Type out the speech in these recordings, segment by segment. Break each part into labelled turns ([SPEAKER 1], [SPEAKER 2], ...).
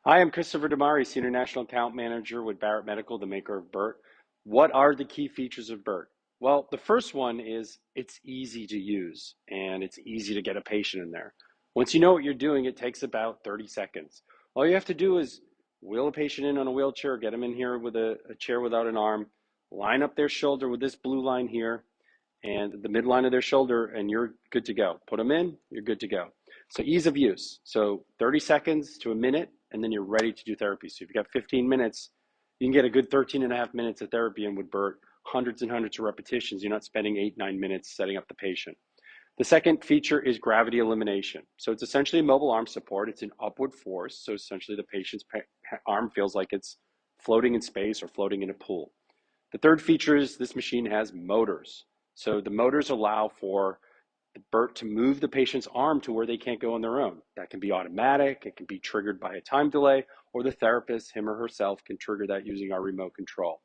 [SPEAKER 1] Hi, I'm Christopher Damari, Senior National Account Manager with Barrett Medical, the maker of Burt. What are the key features of Burt? Well, the first one is it's easy to use and it's easy to get a patient in there. Once you know what you're doing, it takes about 30 seconds. All you have to do is wheel a patient in on a wheelchair, get them in here with a chair without an arm, line up their shoulder with this blue line here, and the midline of their shoulder, and you're good to go. Put them in, you're good to go. So ease of use. So 30 seconds to a minute, and then you're ready to do therapy. So if you've got 15 minutes, you can get a good 13 and a half minutes of therapy in with Burt, hundreds and hundreds of repetitions. You're not spending 8, 9 minutes setting up the patient. The second feature is gravity elimination. So it's essentially a mobile arm support. It's an upward force. So essentially the patient's arm feels like it's floating in space or floating in a pool. The third feature is this machine has motors. So the motors allow for the Burt to move the patient's arm to where they can't go on their own. That can be automatic, it can be triggered by a time delay, or the therapist, him or herself, can trigger that using our remote control.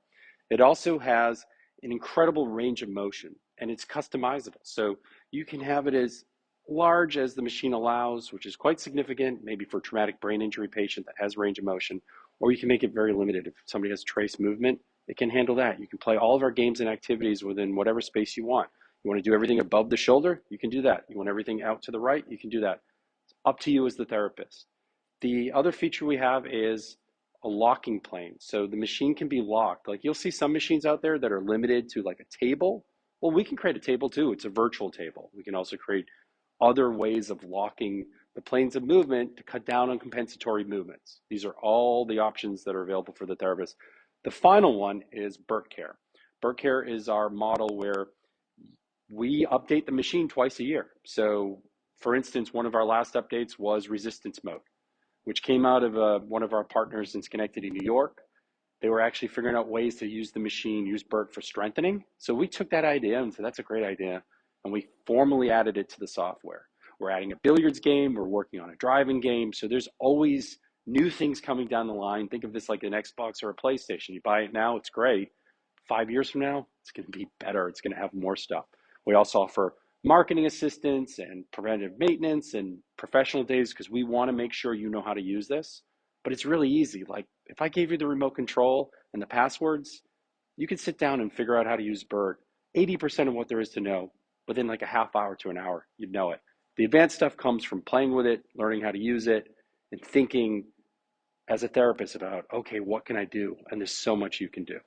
[SPEAKER 1] It also has an incredible range of motion, and it's customizable. So you can have it as large as the machine allows, which is quite significant, maybe for a traumatic brain injury patient that has range of motion, or you can make it very limited. If somebody has trace movement, it can handle that. You can play all of our games and activities within whatever space you want. You want to do everything above the shoulder, you can do that. You want everything out to the right, you can do that. It's up to you as the therapist. The other feature we have is a locking plane. So the machine can be locked. Like you'll see some machines out there that are limited to like a table. Well, we can create a table too. It's a virtual table. We can also create other ways of locking the planes of movement to cut down on compensatory movements. These are all the options that are available for the therapist. The final one is Burt Care. Burt Care is our model where we update the machine twice a year. So for instance, one of our last updates was resistance mode, which came out of one of our partners in Schenectady, New York. They were actually figuring out ways to use the machine, use Burt for strengthening. So we took that idea and said, that's a great idea. And we formally added it to the software. We're adding a billiards game. We're working on a driving game. So there's always new things coming down the line. Think of this like an Xbox or a PlayStation. You buy it now, it's great. 5 years from now, it's going to be better. It's going to have more stuff. We also offer marketing assistance and preventative maintenance and professional days because we want to make sure you know how to use this. But it's really easy. Like if I gave you the remote control and the passwords, you could sit down and figure out how to use Burt. 80% of what there is to know within like a half hour to an hour, you'd know it. The advanced stuff comes from playing with it, learning how to use it, and thinking as a therapist about, okay, what can I do? And there's so much you can do.